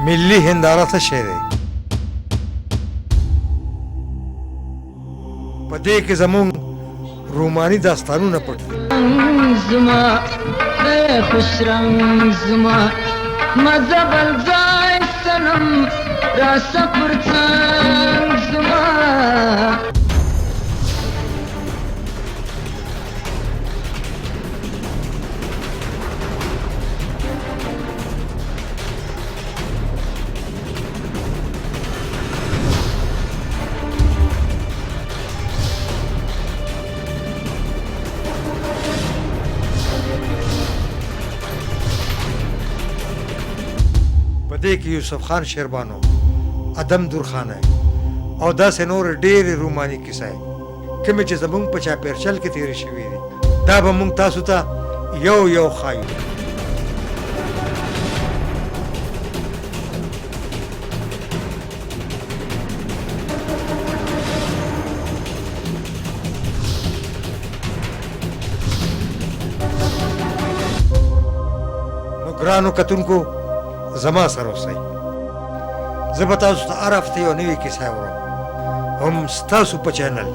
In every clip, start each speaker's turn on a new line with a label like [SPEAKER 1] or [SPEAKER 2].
[SPEAKER 1] मिली हिंदारा څه شی دی په دې کې زمونږ روماني داستانونه پټ دي
[SPEAKER 2] زما خوش رنگ زما مزه بل ځای سنم را سفر څنګ زما
[SPEAKER 1] په دې کې یوسف خان شیربانو ادم درخانه او داسې نور ډېرې روماني کیسې کومې چې زمونږ په چاپېرچل کې تېرې شوي دي دا به مونږ تاسو ته یو یو ښایو نو ګرانو کتونکو زما سره اوسئ زه به تاسو ته هر هفته یو نوې کیسه اورم هم ستاسو په چینل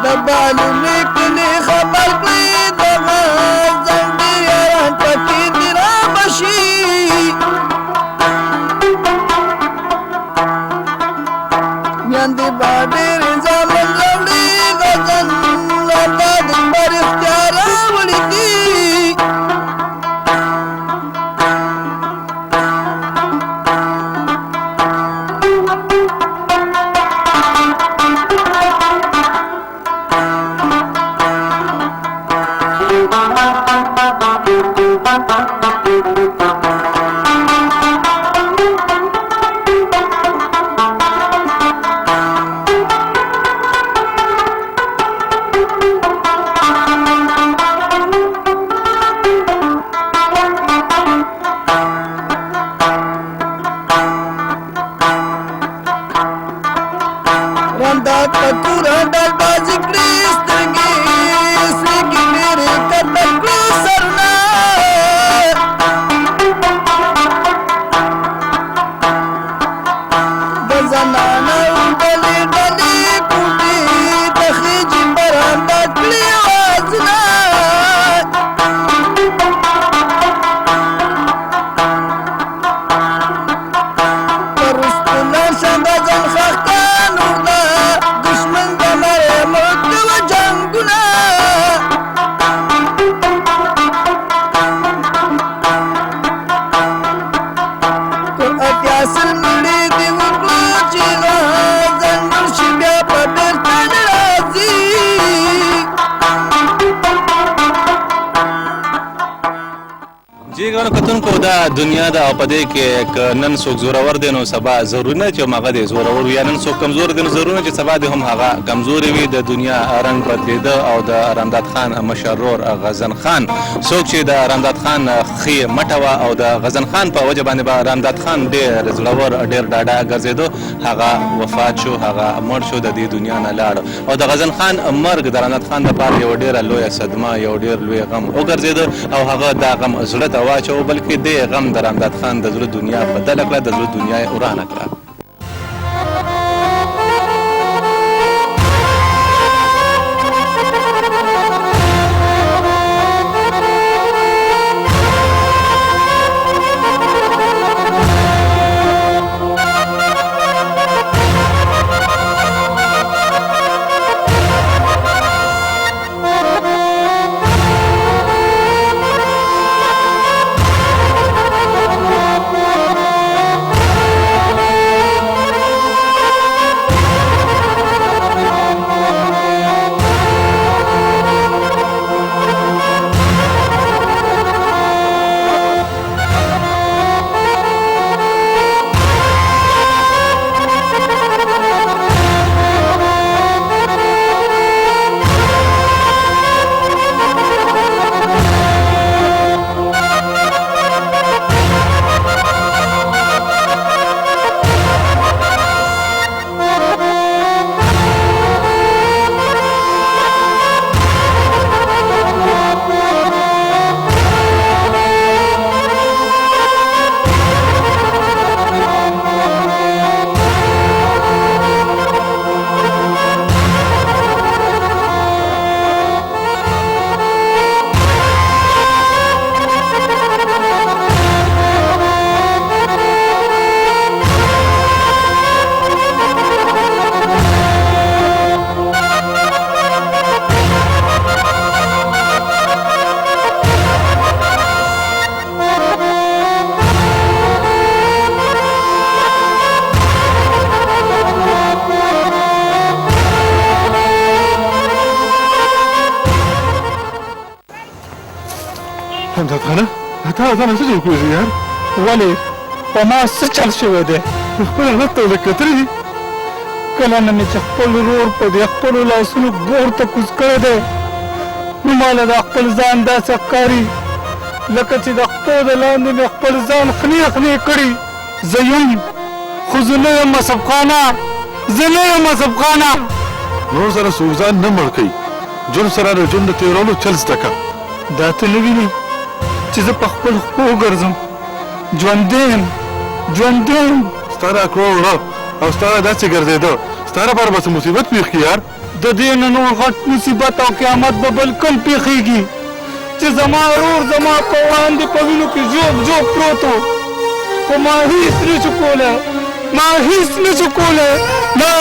[SPEAKER 3] دبالو لیکلی خبر کړی دغه ځنډي یاران پکې دې رابشي میندې به ډېرې زامن راوړي غزن الله د لمر اختیار راوړي دي رندا کتورا ډال بازی کړي سترګې سرګې ډېرې کتل کړي سرونه د زنانه ډلې ډلې کوټې د خېجې براندا کړي وازونه پر وسپنه شمه ځان خښتانو دشمن د لارې مړ کړه جنګونه که اتیا سل مړي دې وکړو چې ځنګل شي بیا په بېرته نه راځي
[SPEAKER 4] جی ګرانو کتونکو دا دنیا ده او په دې کې که نن څوک زورور دی نو سبا ضروري نه چې هغه دی زورور وي یا نن څوک کمزور دی نو ضروري نه چې سبا دی هم هغه کمزوري وي د دنیا رنګ بدلېده او د رمداد خان مشرور غزن خان څوک چې د رمداد خان ښې مټه وه او د غزن خان په وجه باندې به رمداد خان ډېر زړور ډېر ډاډه ګرځېدو هغه وفات شو هغه مړ شو د دې دنیا نه لاړ او د غزن خان مرګ د رمداد خان لپاره یو ډېره لویه صدمه یو ډېر لوی غم وګرځېده او هغه دا غم زړه ته واچو بلکې دې غم د رمداد خان د زړه دنیا بدله کړه د زړه دنیا یې ورانه کړه
[SPEAKER 5] حمزه خانه تا نه څه جوړ کړی یار
[SPEAKER 6] ولې په ما څه چل شوی دی
[SPEAKER 5] خپل حالت ته ولکترې دي
[SPEAKER 6] کله نه مې چې خپل ورور په دې خپلو لاسونو ګور ته کوز کړی دی نو ماله د خپل ځان داسې ښکاري لکه چې د خپل د لاندې مې خپل ځان خنې خنې کړي زه یم خو زه نه یم مصب خانه زه نه یم مصب خانه
[SPEAKER 5] نور سره څوک ځان نه مړ کوي ژوند سره د ژوند د تېرولو چل زده کړه
[SPEAKER 6] دا ته نه وینې چې زه په خپل خپو وګرځم ژوندی یم
[SPEAKER 5] ستا را کړو وړه او ستا داسې ګرځېده ستا لپاره به څه مصیبت پېښ کړي یار
[SPEAKER 6] د دې نه نور غټ مصیبت او قیامت به بل کوم پېښېږي چې زما ورور زما په وړاندې په وینو کې ژوب پروت و خو ما هېڅ نشو کولی
[SPEAKER 3] دا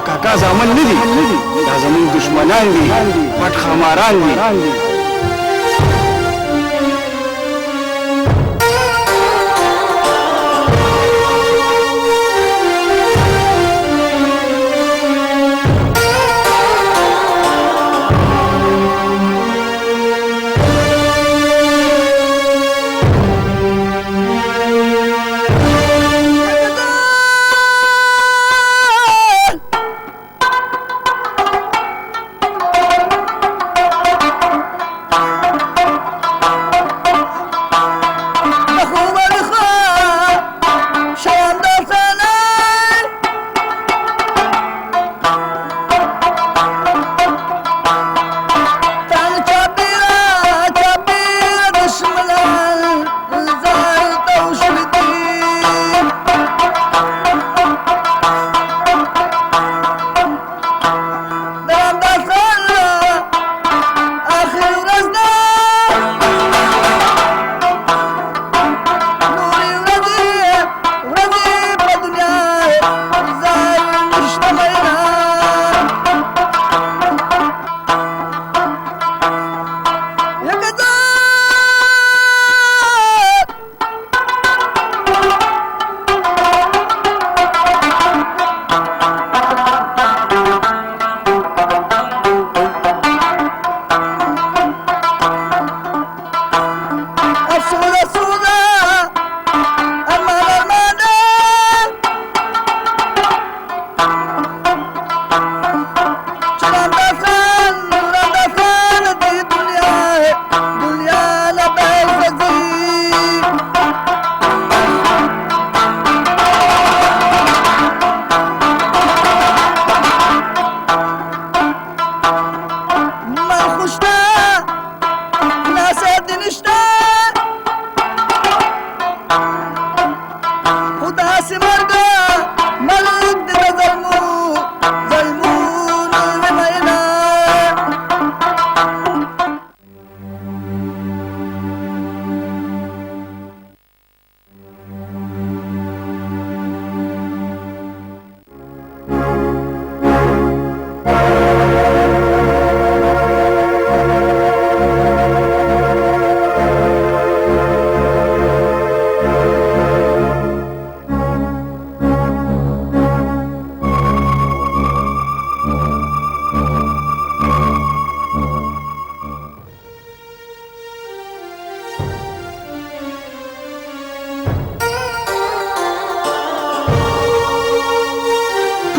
[SPEAKER 3] کاکا زامن نه دي دا زموږ دشمنان دي پټ خماران دي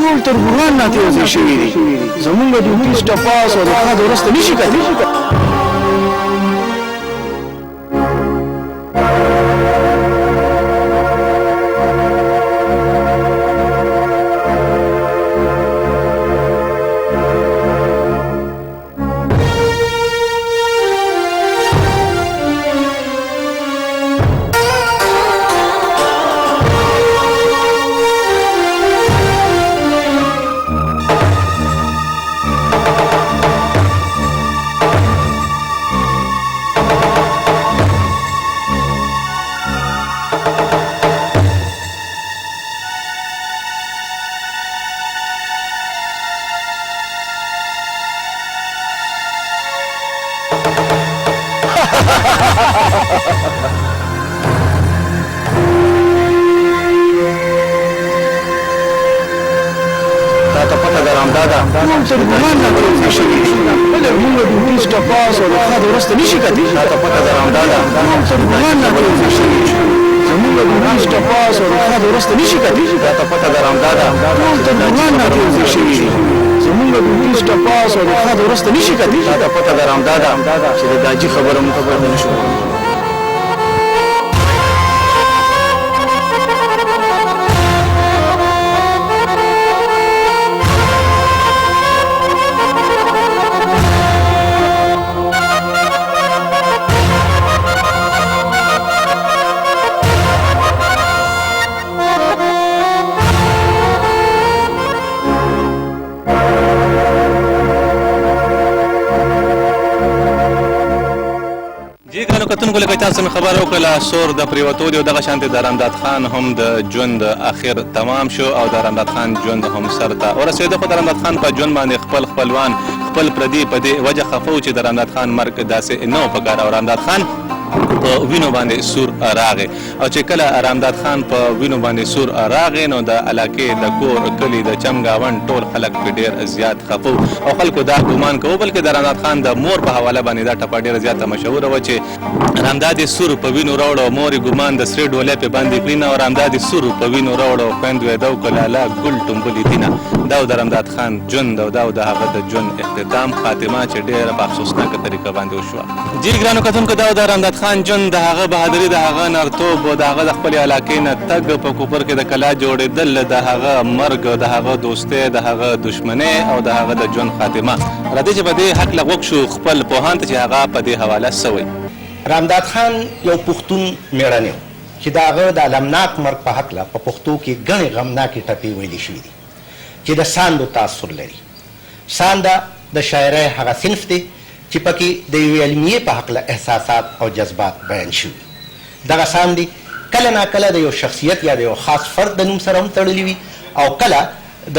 [SPEAKER 5] ټول تربوران راته یو ځای شوي دي زمونږ ډیوټي سټپاس او د ښاد وروسته نشي کتلی چې د داجي خبره مو خبر نه شو
[SPEAKER 4] کتونکو لکه تاسو مې خبر وکړه سور د پریوتو دی او دغه شانتې د رامداد خان هم د ژوند اخر تمام شو او د رامداد خان ژوند هم سر ته ورسېده خو د رامداد خان په ژوند باندې خپل خپلوان خپل پردي په دې وجه خفه و چې د رامداد خان مرګ داسې نه و پکار او رامداد خان په وینو باندې سور راغی او چې کله رامداد خان په وینو باندې سور راغی نو د علاقې د کور کلی د چمګاون ټول خلک په ډېر زیات خفه او خلکو دا ګمان کوو بلکې د رامداد خان د مور په حواله باندې دا ټپه ډېره زیاته مشهوره وه چې رامداد یې سور په وینو راوړه او مور یې ګمان د سرې ډولۍ پې باندې کړي نه او رامداد یې سور په وینو راوړه او خویندو یې ده وکړله ګل ټومبلې دینه دا و د رامداد خان ژوند او دا و د هغه د ژوند اختتام خاتمه چې ډېره په افسوسناکه طریقه باندې وشوه جی ګرانو کتونکو دا و د رامداد خان ژوند د هغه بهادري د هغه نرتوب او د هغه د خپلې علاقې نه تګ په کوپر کې د کلا جوړېدل د هغه مرګ د هغه دوستۍ د هغه دشمنۍ او د هغه د ژوند خاتمه راځئ چې په دې هکله غوږ شو خپل پوهان ته چې هغه په دې حواله څه وایي
[SPEAKER 7] رامداد خان یو پښتون مېړنی و چې د هغه د المناک مرګ په هکله په پښتو کې ګڼې غمناکې ټپې ویلې شوي دي چې د ساندو تاثر لري سانده د شاعرۍ هغه صنف دی چې پکې د یوې علمیې په هکله احساسات او جذبات بیان شوي دغه ساندې کله ناکله د یو شخصیت یا د یو خاص فرد د نوم سره هم تړلي وي او کله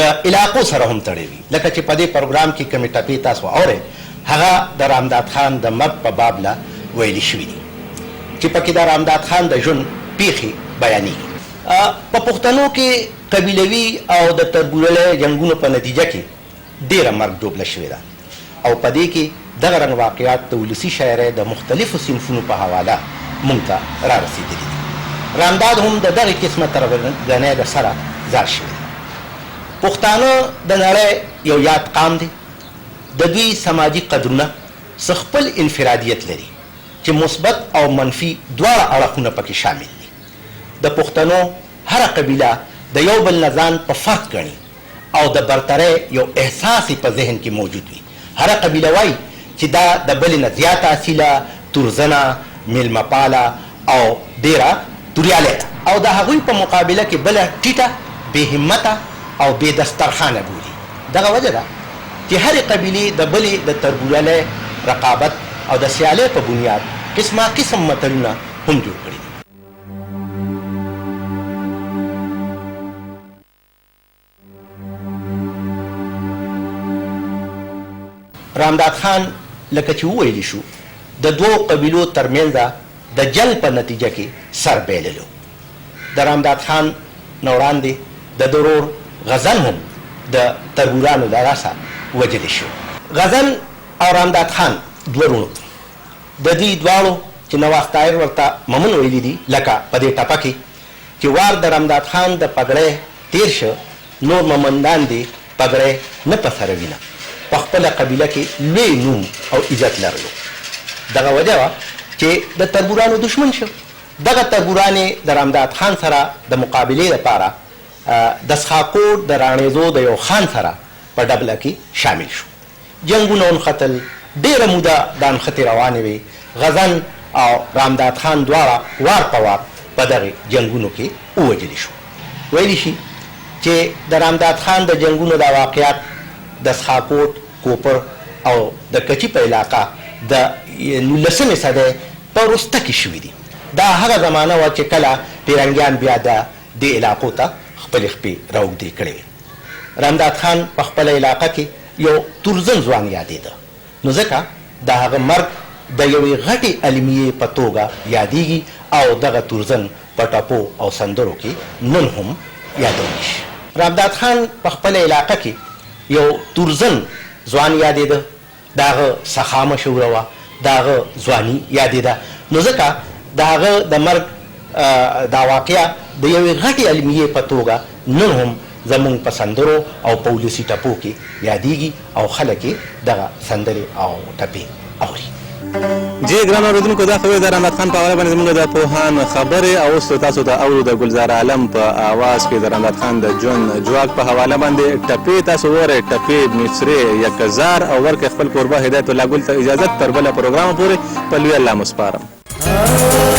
[SPEAKER 7] د علاقو سره هم تړلي وي لکه چې په دې پروګرام کې کومې ټپې تاسو اورئ هغه د رامداد خان د مرګ په باب له ویلي شوي دي چې پکې د رامداد خان د ژوند پیښې بیانېږي په پښتنو کې قبیلوي او د تربورلۍ جنګونو په نتیجه کې ډېره مرګ ډوبله شوې ده او په دې کې دغه رنګ واقعات د ولسي شاعرۍ د مختلفو صنفونو په حواله موږ ته را رسېدلي دي رامداد هم د دغې قسمه تربګنۍ د سره ځار شوی دی پښتانه د نړۍ یو یاد قام دی د دوی سماجي قدرونه څه خپل انفرادیت لري چې مثبت او منفي دواړه اړخونه پکې شامل دي د پښتنو هره قبیله د یو بل نه ځان په فرق ګڼي او د برترۍ یو احساس په ذهن کې موجود وي هره قبیله وایي چې دا د بلې نه زیاته اصیله تورزنه میلمه پاله او ډېره توریالی ده او د هغوی په مقابله کې بله ټیټه بې همته او بې دسترخانه بولي دغه وجه ده چې هرې قبیلې د بلې د تربورلۍ رقابت او د سیالۍ په بنیاد قسمه قسم متلونه هم جوړ کړي دي رامداد خان لکه چې وویلی شو د دوو قبیلو ترمنځه د جنګ په نتیجه کې سر بیللو د رامداد خان نه وړاندې د ورور غزن هم د تربورانو له لاسه وژلی شو غزن او رامداد خان دوه وروڼو د دوی دواړو چې نواز طاهر ورته ممن ویلي دي لکه په دې ټپه کې چې وار د رامداد خان د پګړۍ تیر شه نور ممندان دي پګړې نه په سره وینه په خپله قبیله کې لوی نوم او عزت لرلو دغه وجه وه چې د تربورانو دشمن شو دغه تربورانې د رامداد خان سره د مقابلې لپاره د سخاکوټ د راڼېزو د یو خان سره په ډبله کې شامل شو جنګونه ونښتل ډېره موده دا نښتې روانې وې غزن او رامداد خان دواړه وار په وار په دغې جنګونو کې ووژلې شو ویلی شي چې د رامداد خان د جنګونو دا واقعات د سخاکوټ کوپر او د کچي په علاقه د 19مې صدۍ په وروسته کې شوي دي دا هغه زمانه وه چې کله پیرنګیان بیا د دې علاقو ته خپلې خپې راوږدې کړې وې رامداد خان په خپله علاقه کې یو تورزن ځوان یادېده نو ځکه د هغه مرګ د یوې غټې المیې په توګه یادېږي او دغه تورزن په ټپو او سندرو کې نن هم یادولی شي رامداد خان په خپله علاقه کې یو تورزن ځوان یادېده د هغه سخا مشهوره وه د هغه ځواني یادېده نو ځکه د هغه د مرګ دا واقعه د یوې غټې المیې په توګه نن هم زمونږ په سندرو او په ولسي ټپو کې یادېږي او خلک یې دغه سندرې او ټپې اوري
[SPEAKER 4] جی ګران اورېدونکو دا خو د رامداد خان په حواله باندې زموږ د پوهان خبرې او اوس تاسو ته اورو د گلزار عالم په آواز کې د رامداد خان د ژوند جواک په حواله باندې ټپې تاسو وره ټپې مصرې یکزار او ورکه خپل قربا هدایت الله ګل ته اجازه تر بل پروګرام پورې په لوی الله مسپارم